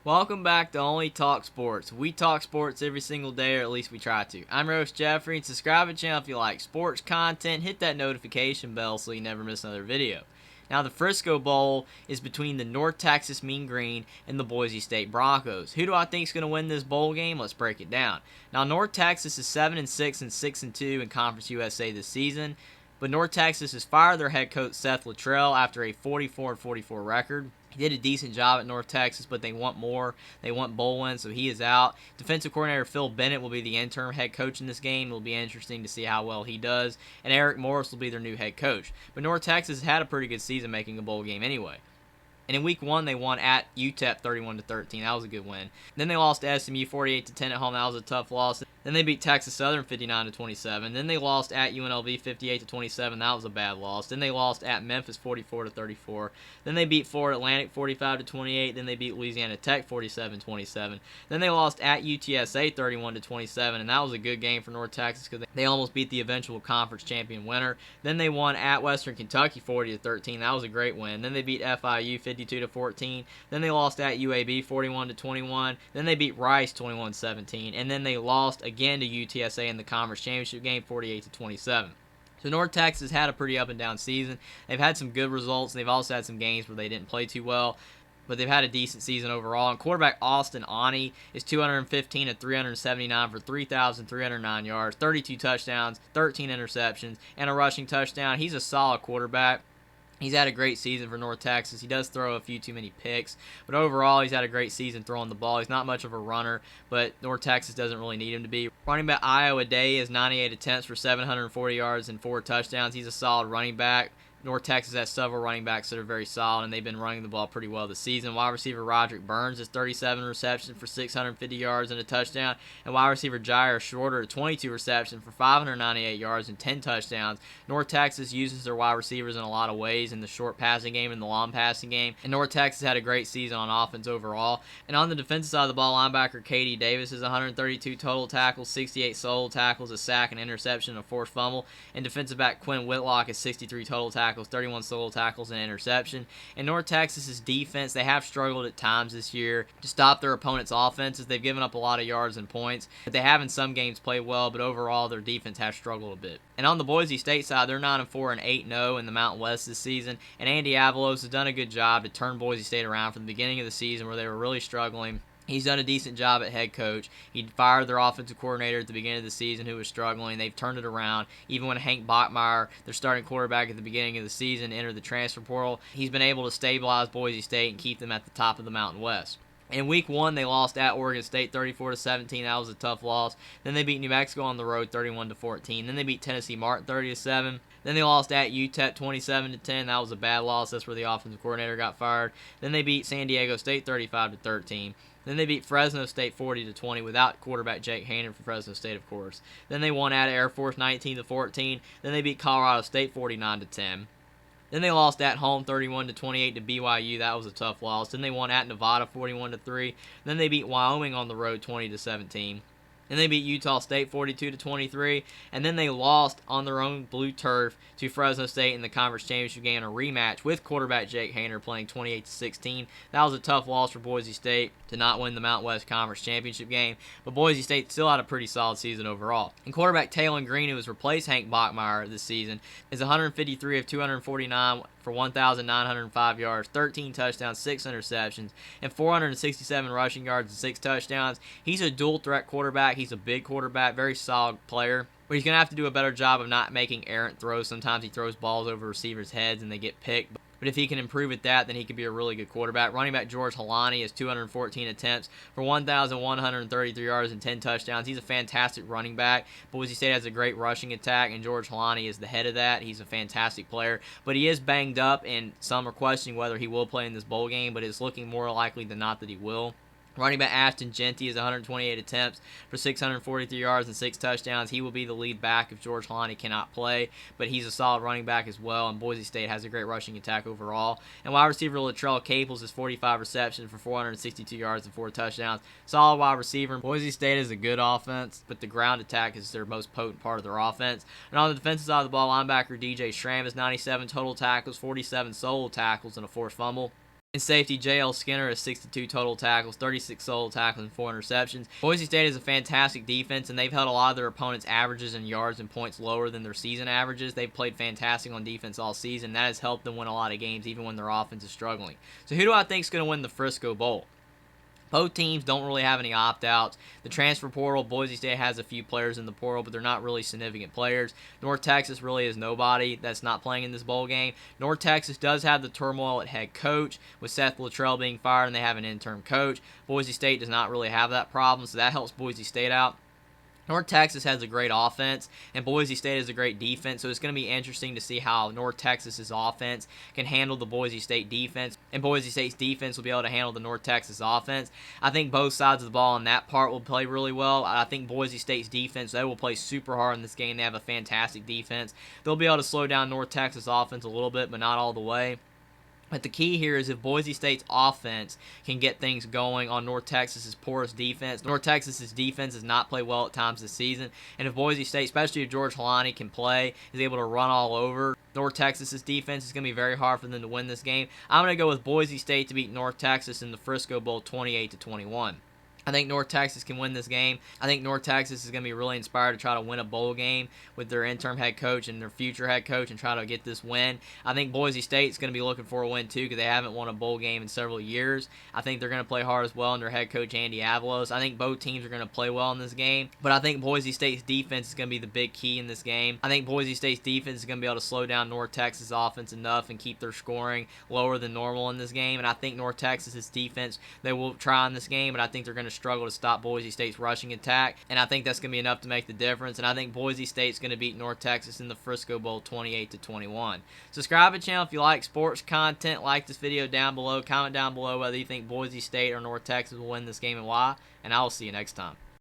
Welcome back to Only Talk Sports. We talk sports every single day, or at least we try to. I'm your host Jeffrey, and subscribe to the channel if you like sports content. Hit that notification bell so you never miss another video. Now, the Frisco Bowl is between the North Texas Mean Green and the Boise State Broncos. Who do I think is going to win this bowl game? Let's break it down. Now, North Texas is 7-6 and 6-2 in Conference USA this season, but North Texas has fired their head coach Seth Luttrell after a 44-44 record. He did a decent job at North Texas, but they want more. They want bowl wins, so he is out. Defensive coordinator Phil Bennett will be the interim head coach in this game. It will be interesting to see how well he does. And Eric Morris will be their new head coach. But North Texas has had a pretty good season making a bowl game anyway. And in week 1, they won at UTEP 31-13. That was a good win. Then they lost to SMU 48-10 at home. That was a tough loss. Then they beat Texas Southern 59-27. Then they lost at UNLV 58-27. That was a bad loss. Then they lost at Memphis 44-34. Then they beat Florida Atlantic 45-28. Then they beat Louisiana Tech 47-27. Then they lost at UTSA 31-27, and that was a good game for North Texas because they almost beat the eventual conference champion winner. Then they won at Western Kentucky 40-13. That was a great win. Then they beat FIU 52-14. Then they lost at UAB 41-21. Then they beat Rice 21-17, and then they lost again to UTSA in the conference championship game 48-27. So North Texas had a pretty up and down season. They've had some good results, and they've also had some games where they didn't play too well, but they've had a decent season overall. And quarterback Austin Ani is 215 at 379 for 3,309 yards, 32 touchdowns, 13 interceptions, and a rushing touchdown. He's a solid quarterback. He's had a great season for North Texas. He does throw a few too many picks, but overall he's had a great season throwing the ball. He's not much of a runner, but North Texas doesn't really need him to be. Running back Iowa Day is 98 attempts for 740 yards and 4 touchdowns. He's a solid running back. North Texas has several running backs that are very solid, and they've been running the ball pretty well this season. Wide receiver Roderick Burns has 37 receptions for 650 yards and a touchdown, and wide receiver Jair Shorter 22 receptions for 598 yards and 10 touchdowns. North Texas uses their wide receivers in a lot of ways in the short passing game and the long passing game, and North Texas had a great season on offense overall. And on the defensive side of the ball, linebacker Katie Davis is 132 total tackles, 68 solo tackles, a sack, an interception, and a forced fumble, and defensive back Quinn Whitlock is 63 total tackles, 31 solo tackles, and an interception. And North Texas's defense, they have struggled at times this year to stop their opponent's offenses. They've given up a lot of yards and points, but they have in some games played well, but overall their defense has struggled a bit. And on the Boise State side, they're 9-4 and 8-0 in the Mountain West this season, and Andy Avalos has done a good job to turn Boise State around from the beginning of the season where they were really struggling. He's done a decent job at head coach. He fired their offensive coordinator at the beginning of the season who was struggling. They've turned it around. Even when Hank Bachmeier, their starting quarterback at the beginning of the season, entered the transfer portal, he's been able to stabilize Boise State and keep them at the top of the Mountain West. In week 1, they lost at Oregon State 34-17. That was a tough loss. Then they beat New Mexico on the road 31-14. Then they beat Tennessee Martin 30-7. Then they lost at UTEP 27-10. That was a bad loss. That's where the offensive coordinator got fired. Then they beat San Diego State 35-13. Then they beat Fresno State 40-20 without quarterback Jake Haener for Fresno State, of course. Then they won at Air Force 19-14. Then they beat Colorado State 49-10. Then they lost at home 31-28 to BYU. That was a tough loss. Then they won at Nevada 41-3. Then they beat Wyoming on the road 20-17. Then they beat Utah State 42-23, and then they lost on their own blue turf to Fresno State in the conference championship game, a rematch with quarterback Jake Haener playing 28-16. That was a tough loss for Boise State to not win the Mountain West Conference championship game, but Boise State still had a pretty solid season overall. And quarterback Talon Green, who has replaced Hank Bachmeier this season, is 153 of 249 for 1,905 yards, 13 touchdowns, 6 interceptions, and 467 rushing yards and 6 touchdowns. He's a dual-threat quarterback. He's a big quarterback, very solid player. But he's going to have to do a better job of not making errant throws. Sometimes he throws balls over receivers' heads and they get picked. But if he can improve at that, then he could be a really good quarterback. Running back George Halani has 214 attempts for 1,133 yards and 10 touchdowns. He's a fantastic running back. Boise State has a great rushing attack, and George Halani is the head of that. He's a fantastic player. But he is banged up, and some are questioning whether he will play in this bowl game, but it's looking more likely than not that he will. Running back Ashton Genty is 128 attempts for 643 yards and 6 touchdowns. He will be the lead back if George Halani cannot play, but he's a solid running back as well, and Boise State has a great rushing attack overall. And wide receiver Latrell Caples is 45 receptions for 462 yards and 4 touchdowns. Solid wide receiver. Boise State is a good offense, but the ground attack is their most potent part of their offense. And on the defensive side of the ball, linebacker DJ Schramm is 97 total tackles, 47 solo tackles, and a forced fumble. In safety, J.L. Skinner has 62 total tackles, 36 solo tackles, and 4 interceptions. Boise State is a fantastic defense, and they've held a lot of their opponents' averages in yards and points lower than their season averages. They've played fantastic on defense all season. That has helped them win a lot of games, even when their offense is struggling. So who do I think is going to win the Frisco Bowl? Both teams don't really have any opt-outs. The transfer portal, Boise State has a few players in the portal, but they're not really significant players. North Texas really is nobody that's not playing in this bowl game. North Texas does have the turmoil at head coach, with Seth Luttrell being fired, and they have an interim coach. Boise State does not really have that problem, so that helps Boise State out. North Texas has a great offense, and Boise State has a great defense, so it's going to be interesting to see how North Texas's offense can handle the Boise State defense, and Boise State's defense will be able to handle the North Texas offense. I think both sides of the ball in that part will play really well. I think Boise State's defense, they will play super hard in this game. They have a fantastic defense. They'll be able to slow down North Texas offense a little bit, but not all the way. But the key here is if Boise State's offense can get things going on North Texas's porous defense. North Texas's defense has not played well at times this season. And if Boise State, especially if George Holani can play, is able to run all over North Texas's defense, it's going to be very hard for them to win this game. I'm going to go with Boise State to beat North Texas in the Frisco Bowl 28-21. I think North Texas can win this game. I think North Texas is going to be really inspired to try to win a bowl game with their interim head coach and their future head coach and try to get this win. I think Boise State is going to be looking for a win too because they haven't won a bowl game in several years. I think they're going to play hard as well under head coach Andy Avalos. I think both teams are going to play well in this game, but I think Boise State's defense is going to be the big key in this game. I think Boise State's defense is going to be able to slow down North Texas' offense enough and keep their scoring lower than normal in this game, and I think North Texas's defense, they will try in this game, but I think they're going to struggle to stop Boise State's rushing attack, and I think that's going to be enough to make the difference, and I think Boise State's going to beat North Texas in the Frisco Bowl 28-21. Subscribe to the channel if you like sports content. Like this video down below. Comment down below whether you think Boise State or North Texas will win this game and why, and I will see you next time.